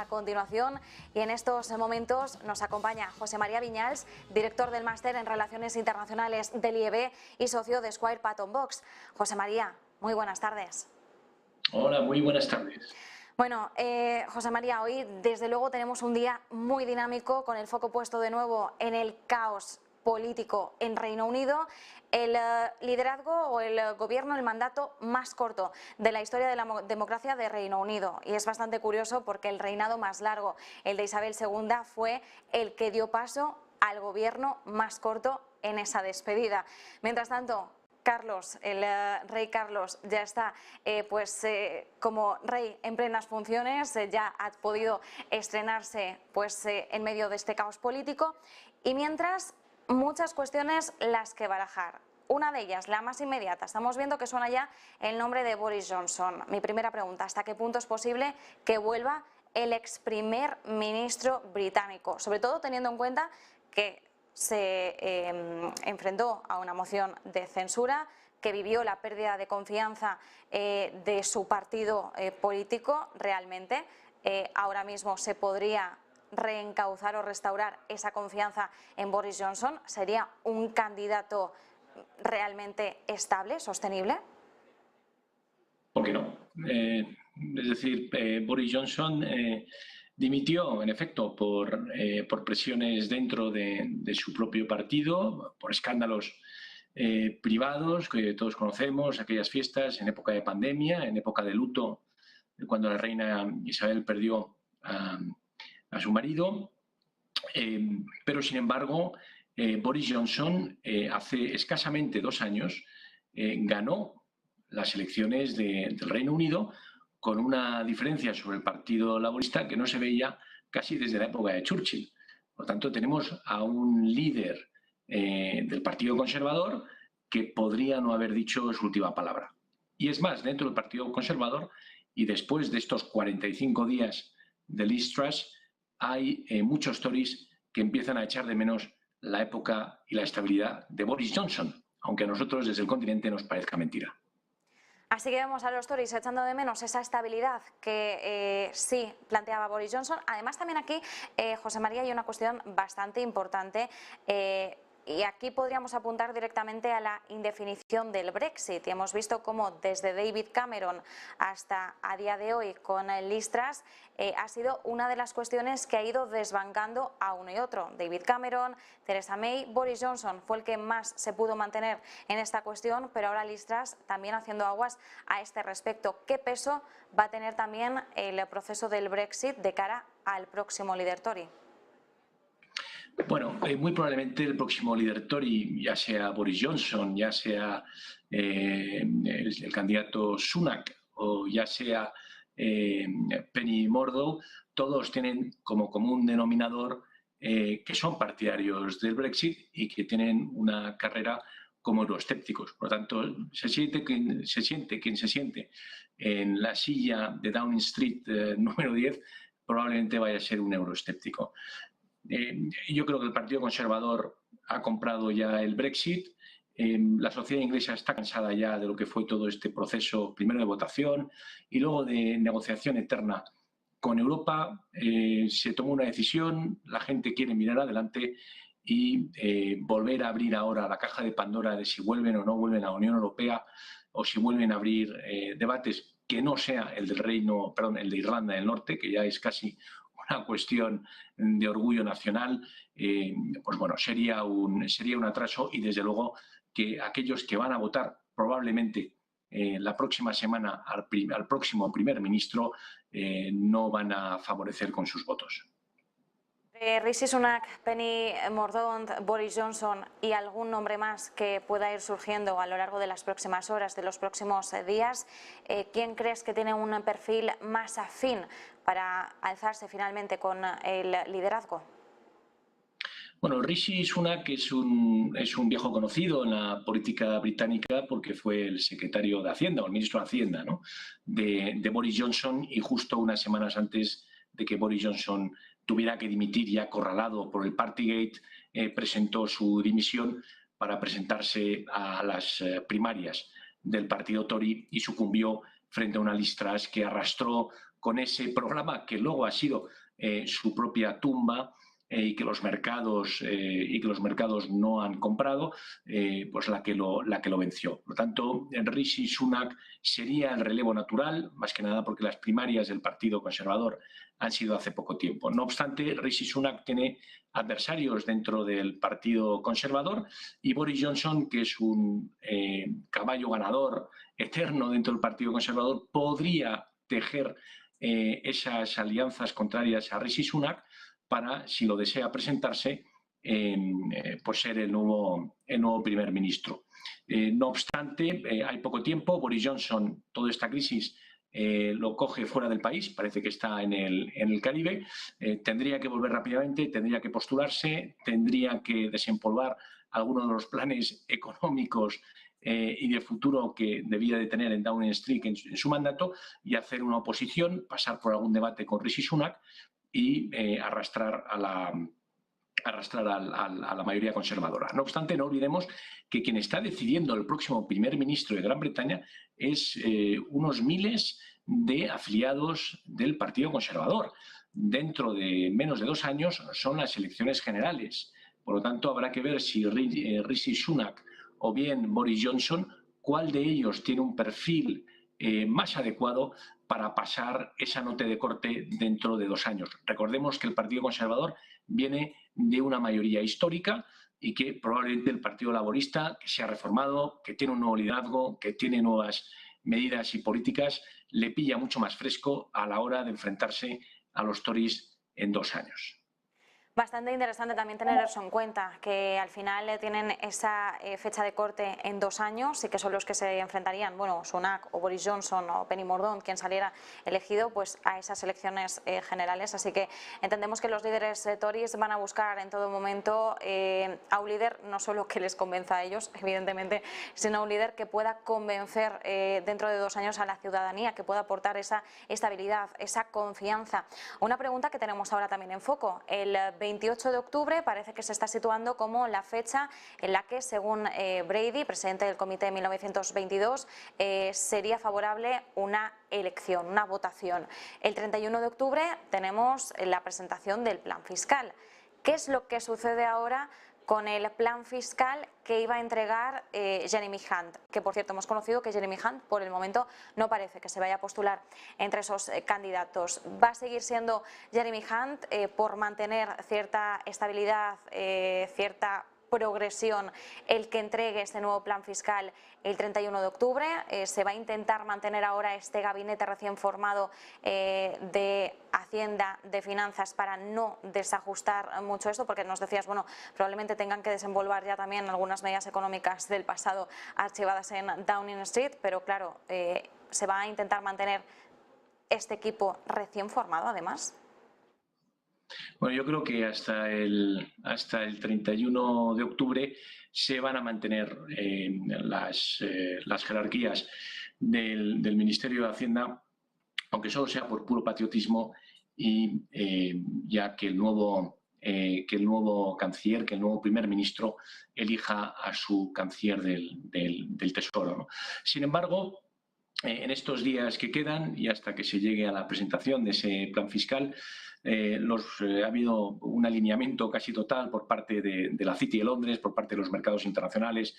a continuación y en estos momentos nos acompaña José María Viñals, director del Máster en Relaciones Internacionales del IEB y socio de Square Patton Box. José María, muy buenas tardes. Hola, muy buenas tardes. Bueno, José María, hoy desde luego tenemos un día muy dinámico con el foco puesto de nuevo en el caos político en Reino Unido, el liderazgo o el gobierno, el mandato más corto de la historia de la democracia de Reino Unido. Y es bastante curioso porque el reinado más largo, el de Isabel II, fue el que dio paso al gobierno más corto en esa despedida. Mientras tanto, Carlos, el rey Carlos, ya está como rey en plenas funciones, ya ha podido estrenarse en medio de este caos político y mientras muchas cuestiones las que barajar. Una de ellas, la más inmediata, estamos viendo que suena ya el nombre de Boris Johnson. Mi primera pregunta, ¿hasta qué punto es posible que vuelva el ex primer ministro británico? Sobre todo teniendo en cuenta que se enfrentó a una moción de censura, que vivió la pérdida de confianza de su partido político realmente. Ahora mismo se podría reencauzar o restaurar esa confianza en Boris Johnson. ¿Sería un candidato realmente estable, sostenible? ¿Por qué no? Es decir, Boris Johnson dimitió, en efecto, por presiones dentro de su propio partido, por escándalos privados que todos conocemos, aquellas fiestas en época de pandemia, en época de luto, cuando la reina Isabel perdió a su marido. Pero, sin embargo, Boris Johnson hace escasamente 2 años ganó las elecciones del Reino Unido con una diferencia sobre el Partido Laborista que no se veía casi desde la época de Churchill. Por tanto, tenemos a un líder del Partido Conservador que podría no haber dicho su última palabra. Y es más, dentro del Partido Conservador y después de estos 45 días de Liz Truss, hay muchos Tories que empiezan a echar de menos la época y la estabilidad de Boris Johnson, aunque a nosotros desde el continente nos parezca mentira. Así que vemos a los Tories echando de menos esa estabilidad que sí planteaba Boris Johnson. Además, también aquí, José María, hay una cuestión bastante importante y aquí podríamos apuntar directamente a la indefinición del Brexit. Y hemos visto cómo desde David Cameron hasta a día de hoy con Liz Truss ha sido una de las cuestiones que ha ido desbancando a uno y otro. David Cameron, Theresa May, Boris Johnson fue el que más se pudo mantener en esta cuestión, pero ahora Liz Truss también haciendo aguas a este respecto. ¿Qué peso va a tener también el proceso del Brexit de cara al próximo líder Tory? Bueno, muy probablemente el próximo líder Tory, ya sea Boris Johnson, ya sea el candidato Sunak o ya sea Penny Mordaunt, todos tienen como común denominador que son partidarios del Brexit y que tienen una carrera como euroescépticos. Por lo tanto, se siente quien se siente en la silla de Downing Street número 10, probablemente vaya a ser un euroescéptico. Yo creo que el Partido Conservador ha comprado ya el Brexit. La sociedad inglesa está cansada ya de lo que fue todo este proceso, primero de votación y luego de negociación eterna con Europa. Se tomó una decisión, la gente quiere mirar adelante y volver a abrir ahora la caja de Pandora de si vuelven o no vuelven a la Unión Europea o si vuelven a abrir debates que no sea el de Irlanda del Norte, que ya es casi una cuestión de orgullo nacional, pues bueno, sería un atraso y desde luego que aquellos que van a votar probablemente la próxima semana al próximo primer ministro no van a favorecer con sus votos. Rishi Sunak, Penny Mordaunt, Boris Johnson y algún nombre más que pueda ir surgiendo a lo largo de las próximas horas, de los próximos días, ¿quién crees que tiene un perfil más afín para alzarse finalmente con el liderazgo? Bueno, Rishi Sunak es un viejo conocido en la política británica porque fue el secretario de Hacienda o el ministro de Hacienda, ¿no?, de Boris Johnson, y justo unas semanas antes de que Boris Johnson tuviera que dimitir y acorralado por el Partygate, presentó su dimisión para presentarse a las primarias del partido Tory y sucumbió frente a una Liz Truss que arrastró con ese programa que luego ha sido su propia tumba y que los mercados no han comprado, pues la que lo venció. Por lo tanto, Rishi Sunak sería el relevo natural, más que nada porque las primarias del Partido Conservador han sido hace poco tiempo. No obstante, Rishi Sunak tiene adversarios dentro del Partido Conservador y Boris Johnson, que es un caballo ganador eterno dentro del Partido Conservador, podría tejer esas alianzas contrarias a Rishi Sunak para, si lo desea presentarse, pues ser el nuevo primer ministro. No obstante, hay poco tiempo. Boris Johnson, toda esta crisis lo coge fuera del país, parece que está en el Caribe, tendría que volver rápidamente, tendría que postularse, tendría que desempolvar algunos de los planes económicos y de futuro que debía de tener en Downing Street en su mandato y hacer una oposición, pasar por algún debate con Rishi Sunak y arrastrar a la mayoría conservadora. No obstante, no olvidemos que quien está decidiendo el próximo primer ministro de Gran Bretaña es unos miles de afiliados del Partido Conservador. Dentro de menos de 2 años son las elecciones generales. Por lo tanto, habrá que ver si Rishi Sunak o bien Boris Johnson, cuál de ellos tiene un perfil más adecuado para pasar esa nota de corte dentro de 2 años. Recordemos que el Partido Conservador viene de una mayoría histórica y que probablemente el Partido Laborista, que se ha reformado, que tiene un nuevo liderazgo, que tiene nuevas medidas y políticas, le pilla mucho más fresco a la hora de enfrentarse a los Tories en 2 años. Bastante interesante también tener eso en cuenta, que al final tienen esa fecha de corte en 2 años y que son los que se enfrentarían, bueno, Sunak o Boris Johnson o Penny Mordaunt, quien saliera elegido, pues a esas elecciones generales. Así que entendemos que los líderes Tories van a buscar en todo momento a un líder no solo que les convenza a ellos, evidentemente, sino a un líder que pueda convencer dentro de 2 años a la ciudadanía, que pueda aportar esa estabilidad, esa confianza. Una pregunta que tenemos ahora también en foco, el 28 de octubre parece que se está situando como la fecha en la que, según Brady, presidente del Comité de 1922, sería favorable una elección, una votación. El 31 de octubre tenemos la presentación del plan fiscal. ¿Qué es lo que sucede ahora con el plan fiscal que iba a entregar Jeremy Hunt? Que, por cierto, hemos conocido que Jeremy Hunt, por el momento, no parece que se vaya a postular entre esos candidatos. ¿Va a seguir siendo Jeremy Hunt por mantener cierta estabilidad, cierta progresión, el que entregue este nuevo plan fiscal el 31 de octubre? ¿Se va a intentar mantener ahora este gabinete recién formado de Hacienda, de Finanzas, para no desajustar mucho esto? Porque nos decías, bueno, probablemente tengan que desenvolver ya también algunas medidas económicas del pasado archivadas en Downing Street, pero claro, ¿se va a intentar mantener este equipo recién formado además? Bueno, yo creo que hasta el 31 de octubre se van a mantener las jerarquías del Ministerio de Hacienda, aunque solo sea por puro patriotismo y ya que el nuevo canciller, que el nuevo primer ministro elija a su canciller del Tesoro, ¿no? Sin embargo, en estos días que quedan y hasta que se llegue a la presentación de ese plan fiscal, ha habido un alineamiento casi total por parte de la City de Londres, por parte de los mercados internacionales,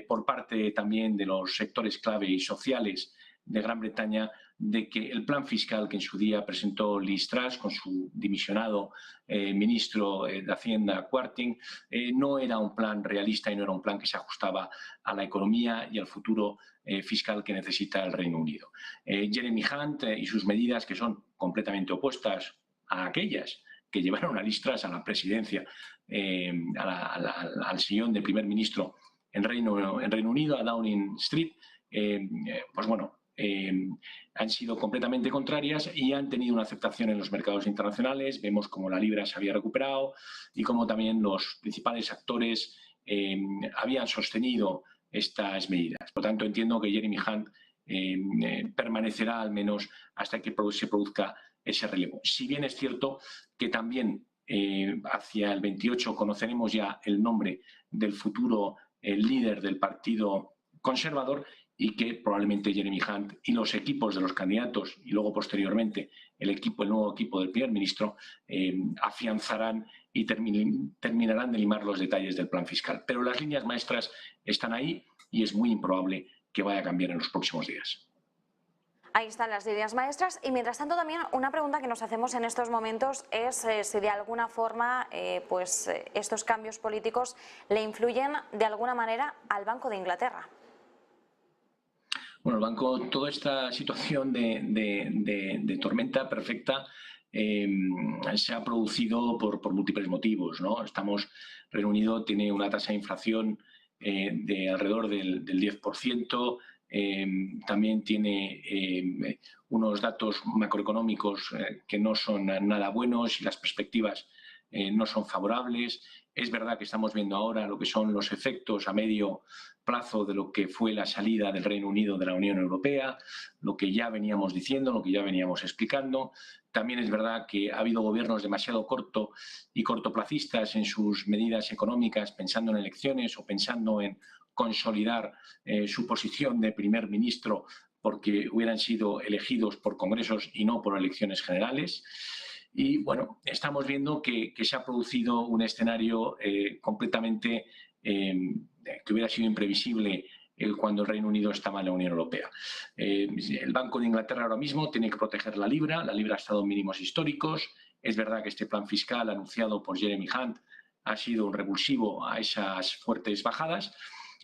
por parte también de los sectores clave y sociales de Gran Bretaña, de que el plan fiscal que en su día presentó Liz Truss con su dimisionado ministro de Hacienda, Quarting, no era un plan realista y no era un plan que se ajustaba a la economía y al futuro fiscal que necesita el Reino Unido. Jeremy Hunt y sus medidas, que son completamente opuestas a aquellas que llevaron a Liz Truss a la presidencia, al sillón de primer ministro en Reino Unido, a Downing Street, pues bueno, han sido completamente contrarias y han tenido una aceptación en los mercados internacionales. Vemos cómo la libra se había recuperado y cómo también los principales actores habían sostenido estas medidas. Por lo tanto, entiendo que Jeremy Hunt permanecerá al menos hasta que se produzca ese relevo. Si bien es cierto que también hacia el 28 conoceremos ya el nombre del futuro líder del Partido Conservador y que probablemente Jeremy Hunt y los equipos de los candidatos y luego posteriormente el nuevo equipo del primer ministro afianzarán y terminarán de limar los detalles del plan fiscal. Pero las líneas maestras están ahí y es muy improbable que vaya a cambiar en los próximos días. Ahí están las líneas maestras y mientras tanto también una pregunta que nos hacemos en estos momentos es si de alguna forma estos cambios políticos le influyen de alguna manera al Banco de Inglaterra. Bueno, el banco, toda esta situación de tormenta perfecta se ha producido por múltiples motivos, ¿no? Reino Unido tiene una tasa de inflación de alrededor del 10%, también tiene unos datos macroeconómicos que no son nada buenos y las perspectivas no son favorables. Es verdad que estamos viendo ahora lo que son los efectos a medio plazo de lo que fue la salida del Reino Unido de la Unión Europea, lo que ya veníamos diciendo, lo que ya veníamos explicando. También es verdad que ha habido gobiernos demasiado cortoplacistas en sus medidas económicas, pensando en elecciones o pensando en consolidar su posición de primer ministro porque hubieran sido elegidos por congresos y no por elecciones generales. Y bueno, estamos viendo que se ha producido un escenario completamente que hubiera sido imprevisible cuando el Reino Unido estaba en la Unión Europea. El Banco de Inglaterra ahora mismo tiene que proteger la libra ha estado en mínimos históricos. Es verdad que este plan fiscal anunciado por Jeremy Hunt ha sido un revulsivo a esas fuertes bajadas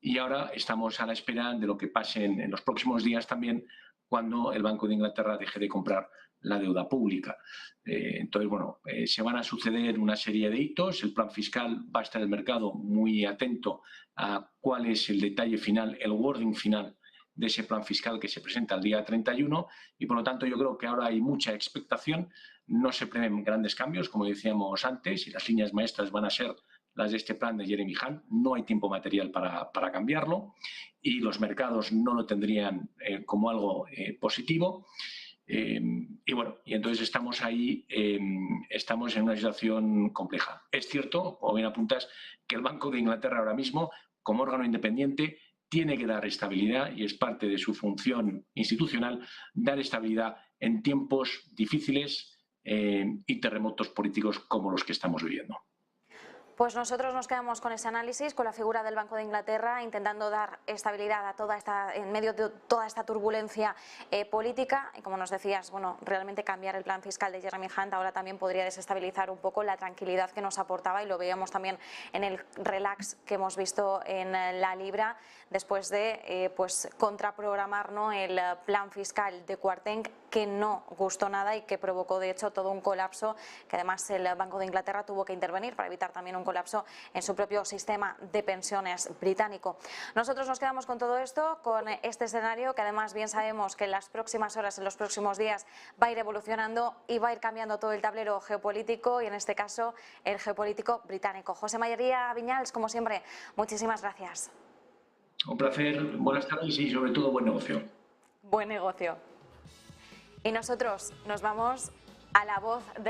y ahora estamos a la espera de lo que pase en los próximos días también cuando el Banco de Inglaterra deje de comprar la deuda pública. Entonces, bueno, se van a suceder una serie de hitos. El plan fiscal va a estar el mercado muy atento a cuál es el detalle final, el wording final de ese plan fiscal que se presenta el día 31 y, por lo tanto, yo creo que ahora hay mucha expectación. No se prevén grandes cambios, como decíamos antes, y las líneas maestras van a ser las de este plan de Jeremy Hunt. No hay tiempo material para cambiarlo y los mercados no lo tendrían como algo positivo. Y bueno, y entonces estamos ahí, estamos en una situación compleja. Es cierto, como bien apuntas, que el Banco de Inglaterra ahora mismo, como órgano independiente, tiene que dar estabilidad y es parte de su función institucional dar estabilidad en tiempos difíciles y terremotos políticos como los que estamos viviendo. Pues nosotros nos quedamos con ese análisis, con la figura del Banco de Inglaterra, intentando dar estabilidad a en medio de toda esta turbulencia política. Y como nos decías, bueno, realmente cambiar el plan fiscal de Jeremy Hunt ahora también podría desestabilizar un poco la tranquilidad que nos aportaba y lo veíamos también en el relax que hemos visto en la libra después de contraprogramar, ¿no?, el plan fiscal de Kwarteng, que no gustó nada y que provocó de hecho todo un colapso, que además el Banco de Inglaterra tuvo que intervenir para evitar también un colapso en su propio sistema de pensiones británico. Nosotros nos quedamos con todo esto, con este escenario que además bien sabemos que en las próximas horas, en los próximos días va a ir evolucionando y va a ir cambiando todo el tablero geopolítico y en este caso el geopolítico británico. José María Viñals, como siempre, muchísimas gracias. Un placer, buenas tardes y sobre todo buen negocio. Buen negocio. Y nosotros nos vamos a la voz de